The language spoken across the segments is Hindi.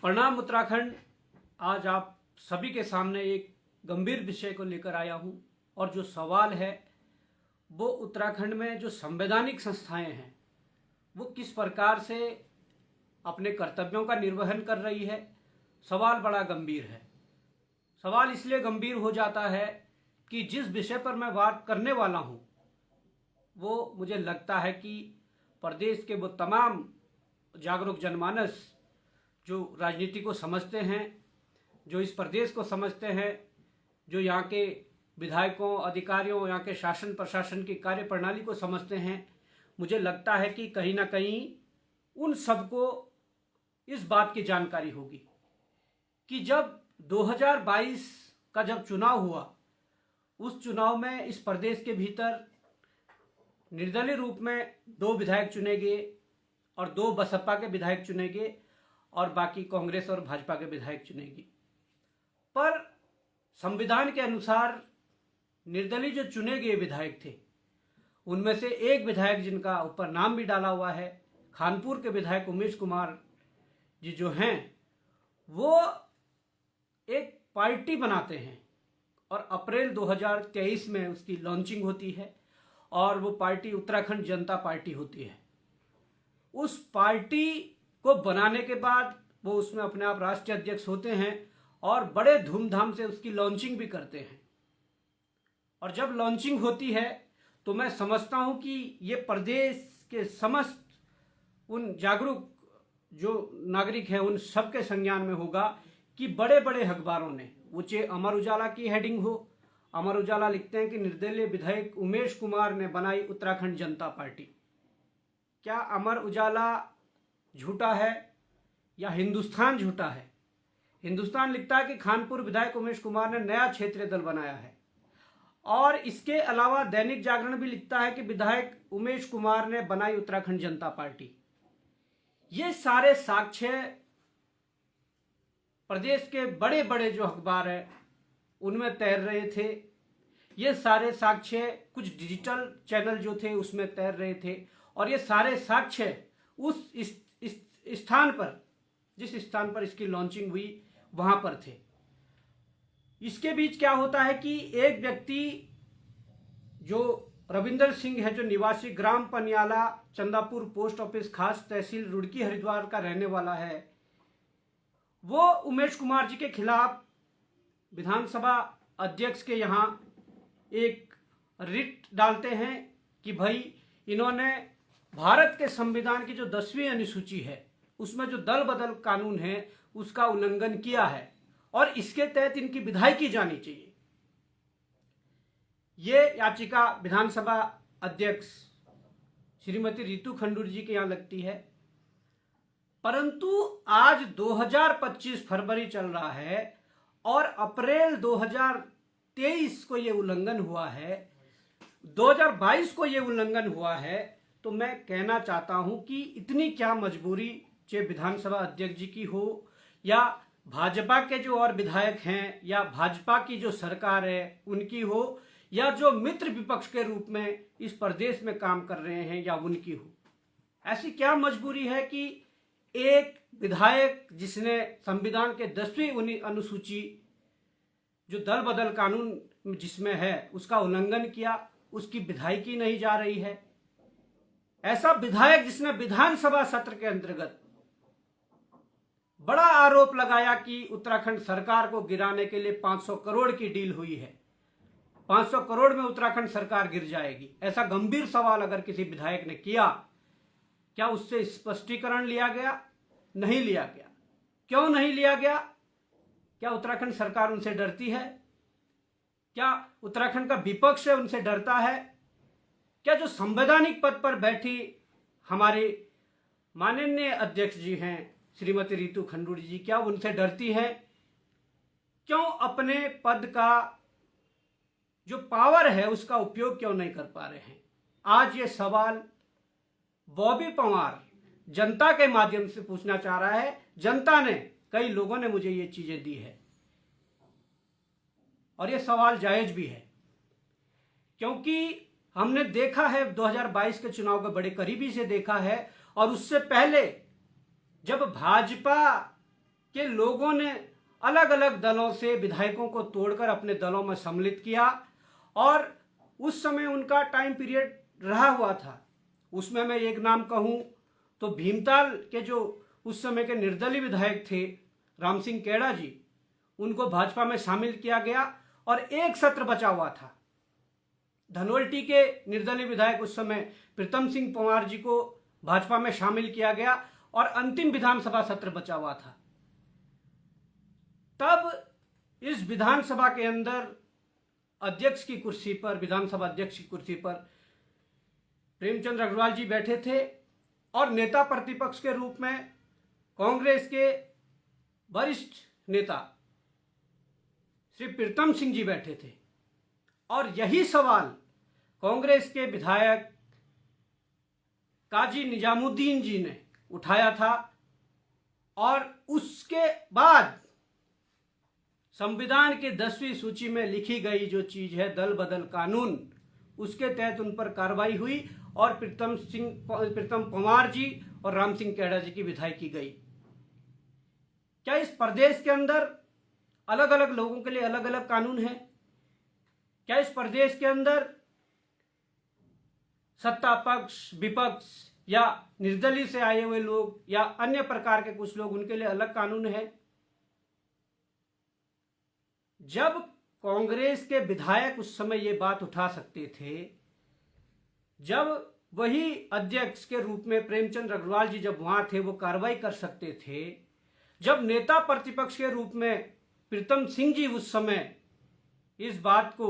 प्रणाम उत्तराखंड। आज आप सभी के सामने एक गंभीर विषय को लेकर आया हूं और जो सवाल है वो उत्तराखंड में जो संवैधानिक संस्थाएं हैं वो किस प्रकार से अपने कर्तव्यों का निर्वहन कर रही है। सवाल बड़ा गंभीर है। सवाल इसलिए गंभीर हो जाता है कि जिस विषय पर मैं बात करने वाला हूं वो मुझे लगता है कि प्रदेश के वो तमाम जागरूक जनमानस जो राजनीति को समझते हैं, जो इस प्रदेश को समझते हैं, जो यहाँ के विधायकों, अधिकारियों, यहाँ के शासन प्रशासन की कार्य प्रणाली को समझते हैं, मुझे लगता है कि कहीं ना कहीं उन सबको इस बात की जानकारी होगी कि जब 2022 का जब चुनाव हुआ, उस चुनाव में इस प्रदेश के भीतर निर्दलीय रूप में 2 विधायक चुने गए और 2 बसपा के विधायक चुने गए और बाकी कांग्रेस और भाजपा के विधायक चुनेगी। पर संविधान के अनुसार निर्दलीय जो चुने गए विधायक थे उनमें से एक विधायक जिनका ऊपर नाम भी डाला हुआ है, खानपुर के विधायक उमेश कुमार जी जो हैं, वो एक पार्टी बनाते हैं और अप्रैल 2023 में उसकी लॉन्चिंग होती है और वो पार्टी उत्तराखंड जनता पार्टी होती है। उस पार्टी को बनाने के बाद वो उसमें अपने आप राष्ट्रीय अध्यक्ष होते हैं और बड़े धूमधाम से उसकी लॉन्चिंग भी करते हैं। और जब लॉन्चिंग होती है तो मैं समझता हूं कि ये प्रदेश के समस्त उन जागरूक जो नागरिक हैं उन सबके संज्ञान में होगा कि बड़े बड़े अखबारों ने, वो चाहे अमर उजाला की हेडिंग हो, अमर उजाला लिखते हैं कि निर्दलीय विधायक उमेश कुमार ने बनाई उत्तराखंड जनता पार्टी। क्या अमर उजाला झूठा है या हिंदुस्तान झूठा है? हिंदुस्तान लिखता है कि खानपुर विधायक उमेश कुमार ने नया क्षेत्रीय दल बनाया है और इसके अलावा दैनिक जागरण भी लिखता है कि विधायक उमेश कुमार ने बनाई उत्तराखंड जनता पार्टी। ये सारे साक्ष्य प्रदेश के बड़े बड़े जो अखबार है उनमें तैर रहे थे। ये सारे साक्ष्य कुछ डिजिटल चैनल जो थे उसमें तैर रहे थे और ये सारे साक्ष्य उस स्थान पर, जिस स्थान पर इसकी लॉन्चिंग हुई वहां पर थे। इसके बीच क्या होता है कि एक व्यक्ति जो रविंदर सिंह है, जो निवासी ग्राम पनियाला चंदापुर पोस्ट ऑफिस खास तहसील रुड़की हरिद्वार का रहने वाला है, वो उमेश कुमार जी के खिलाफ विधानसभा अध्यक्ष के यहाँ एक रिट डालते हैं कि भाई इन्होंने भारत के संविधान की जो 10वीं अनुसूची है उसमें जो दल बदल कानून है उसका उल्लंघन किया है और इसके तहत इनकी विधायकी जानी चाहिए। ये याचिका विधानसभा अध्यक्ष श्रीमती रितु खंडूर जी के यहाँ लगती है। परंतु आज 2025 फरवरी चल रहा है और अप्रैल 2023 को ये उल्लंघन हुआ है, 2022 को ये उल्लंघन हुआ है। तो मैं कहना चाहता हूं कि इतनी क्या मजबूरी चाहे विधानसभा अध्यक्ष जी की हो या भाजपा के जो और विधायक हैं या भाजपा की जो सरकार है उनकी हो या जो मित्र विपक्ष के रूप में इस प्रदेश में काम कर रहे हैं या उनकी हो। ऐसी क्या मजबूरी है कि एक विधायक जिसने संविधान के 10वीं अनुसूची जो दल बदल कानून जिसमें है उसका उल्लंघन किया, उसकी विधायकी नहीं जा रही है। ऐसा विधायक जिसने विधानसभा सत्र के अंतर्गत बड़ा आरोप लगाया कि उत्तराखंड सरकार को गिराने के लिए 500 करोड़ की डील हुई है, 500 करोड़ में उत्तराखंड सरकार गिर जाएगी, ऐसा गंभीर सवाल अगर किसी विधायक ने किया, क्या उससे स्पष्टीकरण लिया गया? नहीं लिया गया। क्यों नहीं लिया गया? क्या उत्तराखंड सरकार उनसे डरती है? क्या उत्तराखंड का विपक्ष है उनसे डरता है? क्या जो संवैधानिक पद पर बैठी हमारे माननीय अध्यक्ष जी हैं श्रीमती रितु खंडूर जी, क्या उनसे डरती है? क्यों अपने पद का जो पावर है उसका उपयोग क्यों नहीं कर पा रहे हैं? आज ये सवाल बॉबी पंवार जनता के माध्यम से पूछना चाह रहा है। जनता ने, कई लोगों ने मुझे ये चीजें दी है और ये सवाल जायज भी है, क्योंकि हमने देखा है 2022 के चुनाव को बड़े करीबी से देखा है और उससे पहले जब भाजपा कि लोगों ने अलग अलग दलों से विधायकों को तोड़कर अपने दलों में सम्मिलित किया और उस समय उनका टाइम पीरियड रहा हुआ था। उसमें मैं एक नाम कहूँ तो भीमताल के जो उस समय के निर्दलीय विधायक थे राम सिंह केड़ा जी, उनको भाजपा में शामिल किया गया और एक सत्र बचा हुआ था। धनोल्टी के निर्दलीय विधायक उस समय प्रीतम सिंह पंवार जी को भाजपा में शामिल किया गया और अंतिम विधानसभा सत्र बचा हुआ था। तब इस विधानसभा के अंदर अध्यक्ष की कुर्सी पर, विधानसभा अध्यक्ष की कुर्सी पर प्रेमचंद अग्रवाल जी बैठे थे और नेता प्रतिपक्ष के रूप में कांग्रेस के वरिष्ठ नेता श्री प्रीतम सिंह जी बैठे थे और यही सवाल कांग्रेस के विधायक काजी निजामुद्दीन जी ने उठाया था और उसके बाद संविधान के 10वीं सूची में लिखी गई जो चीज है दल बदल कानून, उसके तहत उन पर कार्रवाई हुई और प्रीतम पंवार जी और राम सिंह केड़ा जी की विदाई की गई। क्या इस प्रदेश के अंदर अलग अलग लोगों के लिए अलग अलग कानून हैं? क्या इस प्रदेश के अंदर सत्ता पक्ष, विपक्ष या निर्दलीय से आए हुए लोग या अन्य प्रकार के कुछ लोग, उनके लिए अलग कानून है? जब कांग्रेस के विधायक उस समय ये बात उठा सकते थे, जब वही अध्यक्ष के रूप में प्रेमचंद अग्रवाल जी जब वहां थे वो कार्रवाई कर सकते थे, जब नेता प्रतिपक्ष के रूप में प्रीतम सिंह जी उस समय इस बात को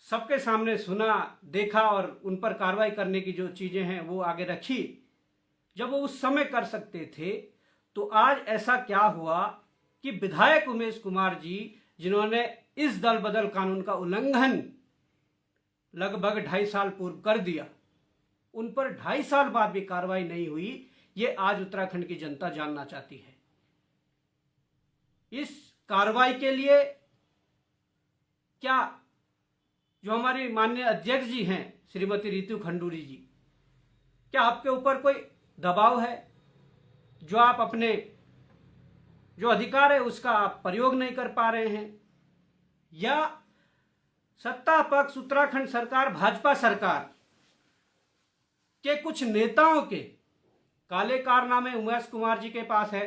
सबके सामने सुना, देखा और उन पर कार्रवाई करने की जो चीजें हैं वो आगे रखी, जब वो उस समय कर सकते थे, तो आज ऐसा क्या हुआ कि विधायक उमेश कुमार जी, जिन्होंने इस दल बदल कानून का उल्लंघन लगभग 2.5 साल पूर्व कर दिया, उन पर 2.5 साल बाद भी कार्रवाई नहीं हुई। ये आज उत्तराखंड की जनता जानना चाहती है। इस कार्रवाई के लिए क्या जो हमारी माननीय अध्यक्ष जी हैं श्रीमती रितु खंडूरी जी, क्या आपके ऊपर कोई दबाव है जो आप अपने जो अधिकार है उसका आप प्रयोग नहीं कर पा रहे हैं? या सत्ता पक्ष उत्तराखंड सरकार, भाजपा सरकार के कुछ नेताओं के काले कारनामे उमेश कुमार जी के पास है,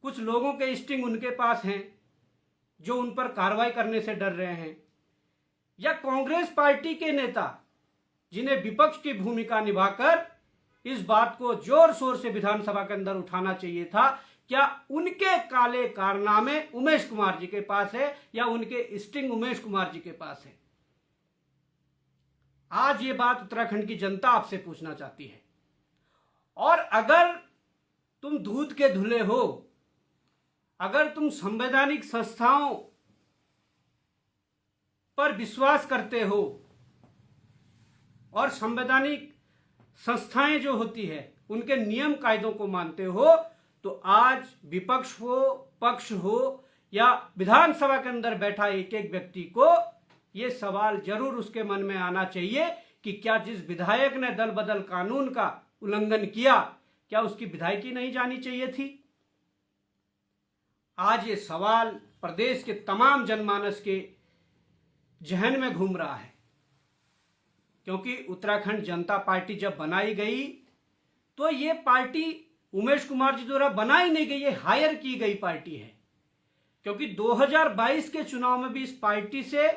कुछ लोगों के स्टिंग उनके पास हैं जो उन पर कार्रवाई करने से डर रहे हैं? या कांग्रेस पार्टी के नेता जिन्हें विपक्ष की भूमिका निभाकर इस बात को जोर शोर से विधानसभा के अंदर उठाना चाहिए था, क्या उनके काले कारनामे उमेश कुमार जी के पास है या उनके स्टिंग उमेश कुमार जी के पास है? आज ये बात उत्तराखंड की जनता आपसे पूछना चाहती है। और अगर तुम दूध के धुले हो, अगर तुम संवैधानिक संस्थाओं पर विश्वास करते हो और संवैधानिक संस्थाएं जो होती है उनके नियम कायदों को मानते हो, तो आज विपक्ष हो, पक्ष हो या विधानसभा के अंदर बैठा एक एक व्यक्ति को यह सवाल जरूर उसके मन में आना चाहिए कि क्या जिस विधायक ने दल बदल कानून का उल्लंघन किया, क्या उसकी विधायकी नहीं जानी चाहिए थी? आज ये सवाल प्रदेश के तमाम जनमानस के जहन में घूम रहा है, क्योंकि उत्तराखंड जनता पार्टी जब बनाई गई तो ये पार्टी उमेश कुमार जी द्वारा बनाई नहीं गई, ये हायर की गई पार्टी है। क्योंकि 2022 के चुनाव में भी इस पार्टी से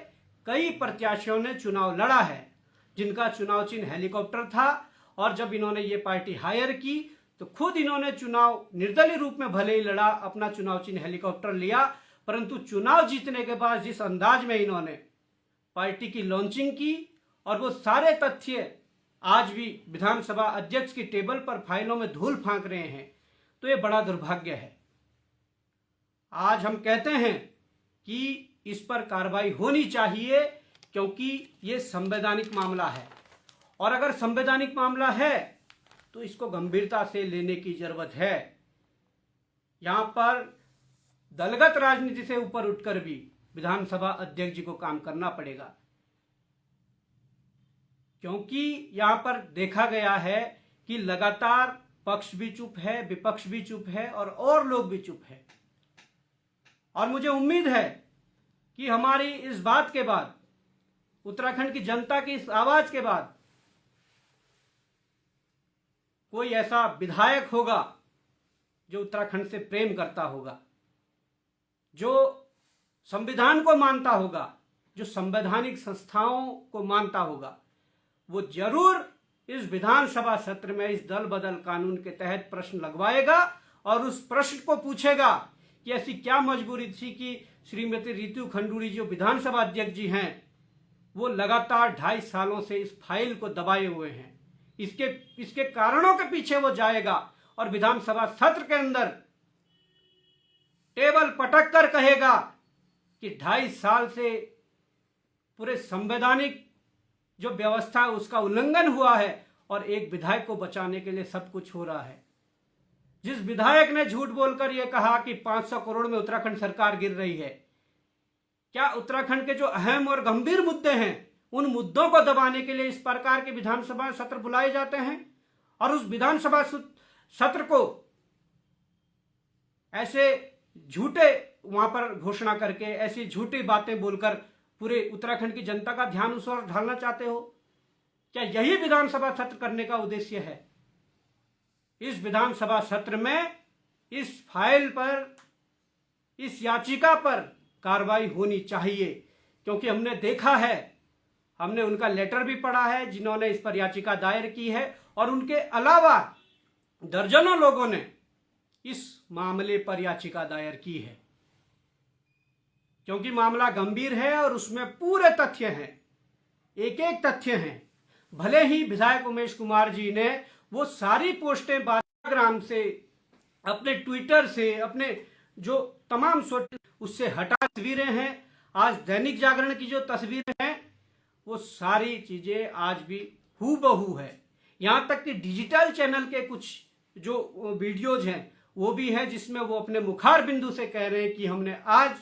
कई प्रत्याशियों ने चुनाव लड़ा है, जिनका चुनाव चिन्ह हेलीकॉप्टर था। और जब इन्होंने ये पार्टी हायर की तो खुद इन्होंने चुनाव निर्दलीय रूप में भले ही लड़ा, अपना चुनाव चिन्ह हेलीकॉप्टर लिया, परंतु चुनाव जीतने के बाद जिस अंदाज में इन्होंने पार्टी की लॉन्चिंग की और वो सारे तथ्य आज भी विधानसभा अध्यक्ष की टेबल पर फाइलों में धूल फांक रहे हैं, तो ये बड़ा दुर्भाग्य है। आज हम कहते हैं कि इस पर कार्रवाई होनी चाहिए, क्योंकि ये संवैधानिक मामला है और अगर संवैधानिक मामला है तो इसको गंभीरता से लेने की जरूरत है। यहां पर दलगत राजनीति से ऊपर उठकर भी विधानसभा अध्यक्ष जी को काम करना पड़ेगा, क्योंकि यहां पर देखा गया है कि लगातार पक्ष भी चुप है, विपक्ष भी चुप है और लोग भी चुप है। और मुझे उम्मीद है कि हमारी इस बात के बाद, उत्तराखंड की जनता की इस आवाज के बाद, कोई ऐसा विधायक होगा जो उत्तराखंड से प्रेम करता होगा, जो संविधान को मानता होगा, जो संवैधानिक संस्थाओं को मानता होगा, वो जरूर इस विधानसभा सत्र में इस दल बदल कानून के तहत प्रश्न लगवाएगा और उस प्रश्न को पूछेगा कि ऐसी क्या मजबूरी थी कि श्रीमती रितु खंडूड़ी जो विधानसभा अध्यक्ष जी हैं, वो लगातार 2.5 सालों से इस फाइल को दबाए हुए हैं। इसके कारणों के पीछे वो जाएगा और विधानसभा सत्र के अंदर टेबल पटक कर कहेगा कि 2.5 साल से पूरे संवैधानिक जो व्यवस्था है उसका उल्लंघन हुआ है और एक विधायक को बचाने के लिए सब कुछ हो रहा है। जिस विधायक ने झूठ बोलकर यह कहा कि 500 करोड़ में उत्तराखंड सरकार गिर रही है, क्या उत्तराखंड के जो अहम और गंभीर मुद्दे हैं उन मुद्दों को दबाने के लिए इस प्रकार के विधानसभा सत्र बुलाए जाते हैं? और उस विधानसभा सत्र को ऐसे झूठे वहां पर घोषणा करके, ऐसी झूठी बातें बोलकर पूरे उत्तराखंड की जनता का ध्यान उस ओर ढालना चाहते हो? क्या यही विधानसभा सत्र करने का उद्देश्य है? इस विधानसभा सत्र में इस फाइल पर, इस याचिका पर कार्रवाई होनी चाहिए, क्योंकि हमने देखा है, हमने उनका लेटर भी पढ़ा है जिन्होंने इस पर याचिका दायर की है, और उनके अलावा दर्जनों लोगों ने इस मामले पर याचिका दायर की है, क्योंकि मामला गंभीर है और उसमें पूरे तथ्य हैं, एक एक तथ्य हैं। भले ही विधायक उमेश कुमार जी ने वो सारी पोस्टें इंस्टाग्राम से, अपने ट्विटर से, अपने जो तमाम उससे हटा तस्वीरें हैं, आज दैनिक जागरण की जो तस्वीरें हैं वो सारी चीजें आज भी हूबहू है। यहां तक कि डिजिटल चैनल के कुछ जो वीडियोज हैं वो भी है जिसमें वो अपने मुखार बिंदु से कह रहे हैं कि हमने आज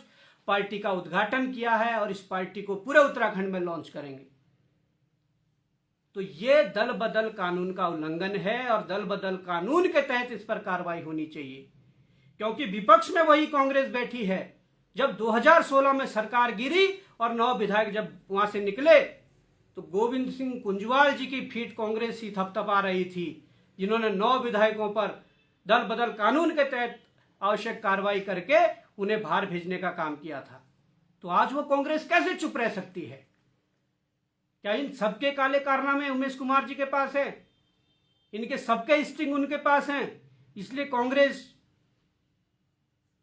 पार्टी का उद्घाटन किया है और इस पार्टी को पूरे उत्तराखंड में लॉन्च करेंगे। तो ये दल बदल कानून का उल्लंघन है और दल बदल कानून के तहत इस पर कार्रवाई होनी चाहिए, क्योंकि विपक्ष में वही कांग्रेस बैठी है। जब 2016 में सरकार गिरी और 9 विधायक जब वहां से निकले तो गोविंद सिंह कुंजवाल जी की फीट कांग्रेस ही थपथपा रही थी, जिन्होंने 9 विधायकों पर दल बदल कानून के तहत आवश्यक कार्रवाई करके उन्हें बाहर भेजने का काम किया था। तो आज वो कांग्रेस कैसे चुप रह सकती है? क्या इन सबके काले कारनामे उमेश कुमार जी के पास है? इनके सबके स्टिंग उनके पास हैं, इसलिए कांग्रेस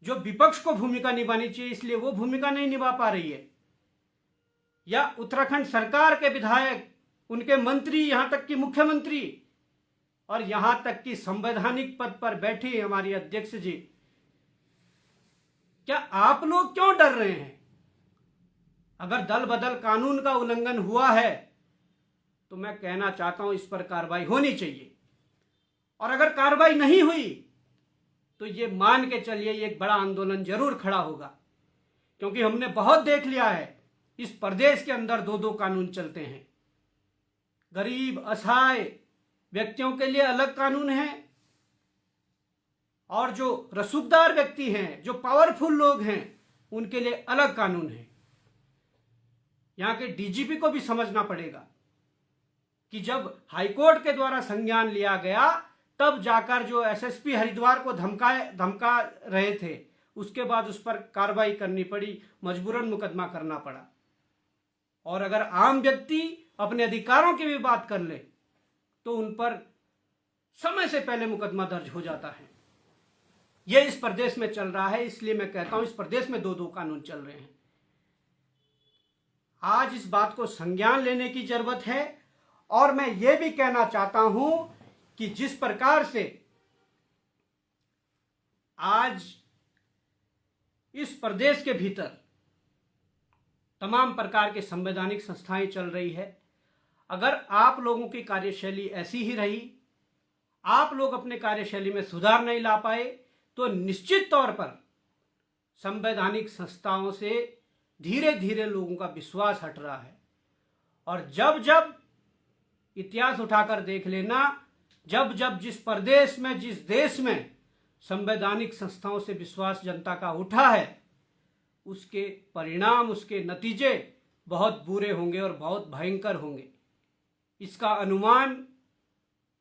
जो विपक्ष को भूमिका निभानी चाहिए इसलिए वो भूमिका नहीं निभा पा रही है? या उत्तराखंड सरकार के विधायक, उनके मंत्री, यहां तक कि मुख्यमंत्री और यहां तक कि संवैधानिक पद पर बैठी हमारी अध्यक्ष जी, क्या आप लोग क्यों डर रहे हैं? अगर दल बदल कानून का उल्लंघन हुआ है तो मैं कहना चाहता हूं इस पर कार्रवाई होनी चाहिए, और अगर कार्रवाई नहीं हुई तो ये मान के चलिए एक बड़ा आंदोलन जरूर खड़ा होगा, क्योंकि हमने बहुत देख लिया है इस प्रदेश के अंदर 2-2 कानून चलते हैं। गरीब असहाय व्यक्तियों के लिए अलग कानून है और जो रसूखदार व्यक्ति हैं, जो पावरफुल लोग हैं, उनके लिए अलग कानून है। यहां के डीजीपी को भी समझना पड़ेगा कि जब हाईकोर्ट के द्वारा संज्ञान लिया गया तब जाकर जो एसएसपी हरिद्वार को धमका रहे थे, उसके बाद उस पर कार्रवाई करनी पड़ी, मजबूरन मुकदमा करना पड़ा। और अगर आम व्यक्ति अपने अधिकारों की भी बात कर ले तो उन पर समय से पहले मुकदमा दर्ज हो जाता है। यह इस प्रदेश में चल रहा है, इसलिए मैं कहता हूं इस प्रदेश में 2-2 कानून चल रहे हैं। आज इस बात को संज्ञान लेने की जरूरत है, और मैं ये भी कहना चाहता हूं कि जिस प्रकार से आज इस प्रदेश के भीतर तमाम प्रकार के संवैधानिक संस्थाएं चल रही है, अगर आप लोगों की कार्यशैली ऐसी ही रही, आप लोग अपने कार्यशैली में सुधार नहीं ला पाए, तो निश्चित तौर पर संवैधानिक संस्थाओं से धीरे धीरे लोगों का विश्वास हट रहा है। और जब जब इतिहास उठाकर देख लेना, जब जब जिस प्रदेश में, जिस देश में संवैधानिक संस्थाओं से विश्वास जनता का उठा है, उसके परिणाम, उसके नतीजे बहुत बुरे होंगे और बहुत भयंकर होंगे। इसका अनुमान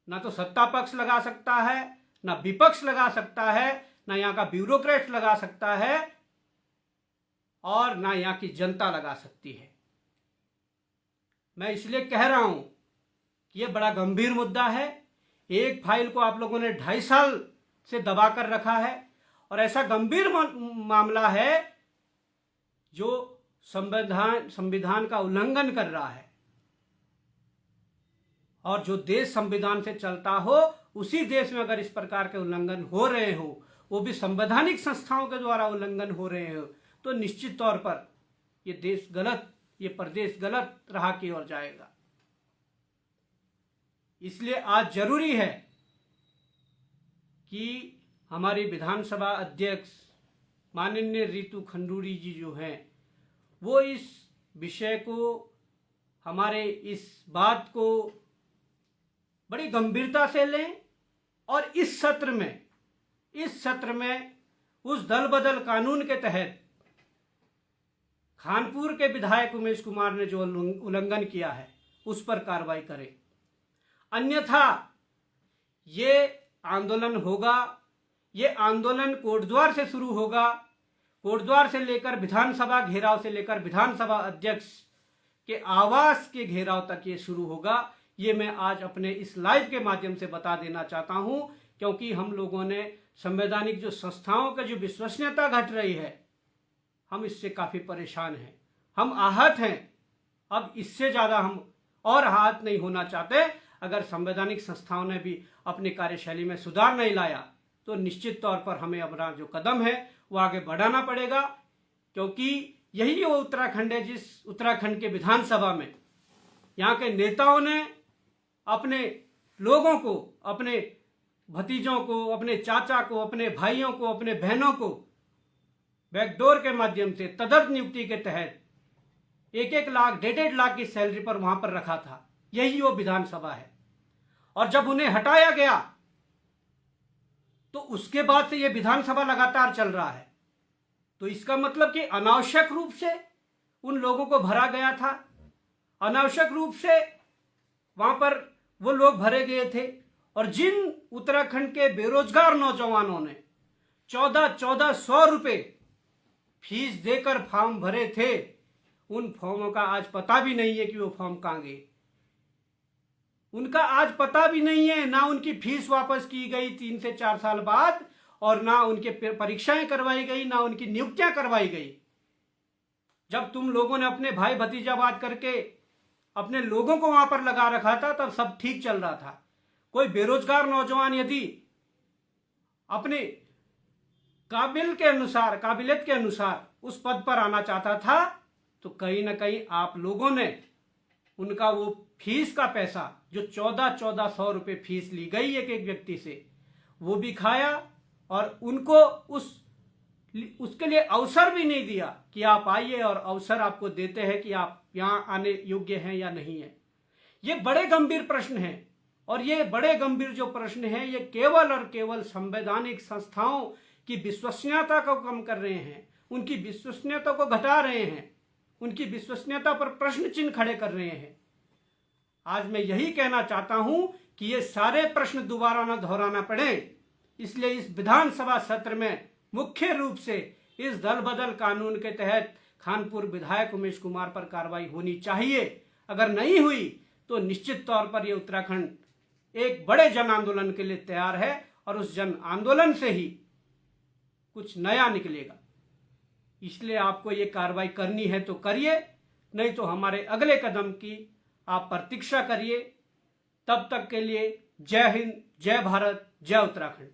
ना तो सत्ता पक्ष लगा सकता है, ना विपक्ष लगा सकता है, ना यहाँ का ब्यूरोक्रेट लगा सकता है, और ना यहाँ की जनता लगा सकती है। मैं इसलिए कह रहा हूं कि यह बड़ा गंभीर मुद्दा है। एक फाइल को आप लोगों ने 2.5 साल से दबा कर रखा है, और ऐसा गंभीर मामला है जो संविधान का उल्लंघन कर रहा है, और जो देश संविधान से चलता हो, उसी देश में अगर इस प्रकार के उल्लंघन हो रहे हो, वो भी संवैधानिक संस्थाओं के द्वारा उल्लंघन हो रहे हो, तो निश्चित तौर पर ये देश गलत, ये प्रदेश गलत राह की ओर जाएगा। इसलिए आज जरूरी है कि हमारी विधानसभा अध्यक्ष माननीय रितु खंडूड़ी जी जो हैं, वो इस विषय को, हमारे इस बात को बड़ी गंभीरता से लें, और इस सत्र में उस दल बदल कानून के तहत खानपुर के विधायक उमेश कुमार ने जो उल्लंघन किया है, उस पर कार्रवाई करें। अन्यथा ये आंदोलन होगा, ये आंदोलन कोटद्वार से शुरू होगा, कोटद्वार से लेकर विधानसभा घेराव से लेकर विधानसभा अध्यक्ष के आवास के घेराव तक ये शुरू होगा। ये मैं आज अपने इस लाइव के माध्यम से बता देना चाहता हूं, क्योंकि हम लोगों ने संवैधानिक जो संस्थाओं का जो विश्वसनीयता घट रही है, हम इससे काफ़ी परेशान हैं, हम आहत हैं। अब इससे ज़्यादा हम और आहत नहीं होना चाहते। अगर संवैधानिक संस्थाओं ने भी अपनी कार्यशैली में सुधार नहीं लाया, तो निश्चित तौर पर हमें अपना जो कदम है वो आगे बढ़ाना पड़ेगा, क्योंकि यही वो उत्तराखंड है जिस उत्तराखंड के विधानसभा में यहाँ के नेताओं ने अपने लोगों को, अपने भतीजों को, अपने चाचा को, अपने भाइयों को, अपने बहनों को बैकडोर के माध्यम से तदर्थ नियुक्ति के तहत 1-1 लाख, 1.5 लाख की सैलरी पर वहां पर रखा था। यही वो विधानसभा है। और जब उन्हें हटाया गया, तो उसके बाद से ये विधानसभा लगातार चल रहा है। तो इसका मतलब कि अनावश्यक रूप से उन लोगों को भरा गया था, अनावश्यक रूप से वहां पर वो लोग भरे गए थे। और जिन उत्तराखंड के बेरोजगार नौजवानों ने 1400 रुपए फीस देकर फॉर्म भरे थे, उन फॉर्मों का आज पता भी नहीं है कि वो फॉर्म कहां गए। उनका आज पता भी नहीं है, ना उनकी फीस वापस की गई 3 से 4 साल बाद, और ना उनके परीक्षाएं करवाई गई, ना उनकी नियुक्तियां करवाई गई। जब तुम लोगों ने अपने भाई भतीजावाद करके अपने लोगों को वहां पर लगा रखा था, तब सब ठीक चल रहा था। कोई बेरोजगार नौजवान यदि अपने काबिलियत के अनुसार उस पद पर आना चाहता था, तो कहीं ना कहीं आप लोगों ने उनका वो फीस का पैसा, जो 1400 रुपये फीस ली गई एक एक व्यक्ति से, वो भी खाया, और उनको उसके लिए अवसर भी नहीं दिया कि आप आइए, और अवसर आपको देते हैं कि आप यहाँ आने योग्य हैं या नहीं है। ये बड़े गंभीर प्रश्न हैं, और ये बड़े गंभीर जो प्रश्न हैं, ये केवल और केवल संवैधानिक संस्थाओं की विश्वसनीयता को कम कर रहे हैं, उनकी विश्वसनीयता को घटा रहे हैं, उनकी विश्वसनीयता पर प्रश्न चिन्ह खड़े कर रहे हैं। आज मैं यही कहना चाहता हूं कि ये सारे प्रश्न दोबारा न दोहराना पड़े, इसलिए इस विधानसभा सत्र में मुख्य रूप से इस दल बदल कानून के तहत खानपुर विधायक उमेश कुमार पर कार्रवाई होनी चाहिए। अगर नहीं हुई तो निश्चित तौर पर यह उत्तराखंड एक बड़े जन आंदोलन के लिए तैयार है, और उस जन आंदोलन से ही कुछ नया निकलेगा। इसलिए आपको ये कार्रवाई करनी है तो करिए, नहीं तो हमारे अगले कदम की आप प्रतीक्षा करिए। तब तक के लिए जय हिंद, जय भारत, जय उत्तराखंड।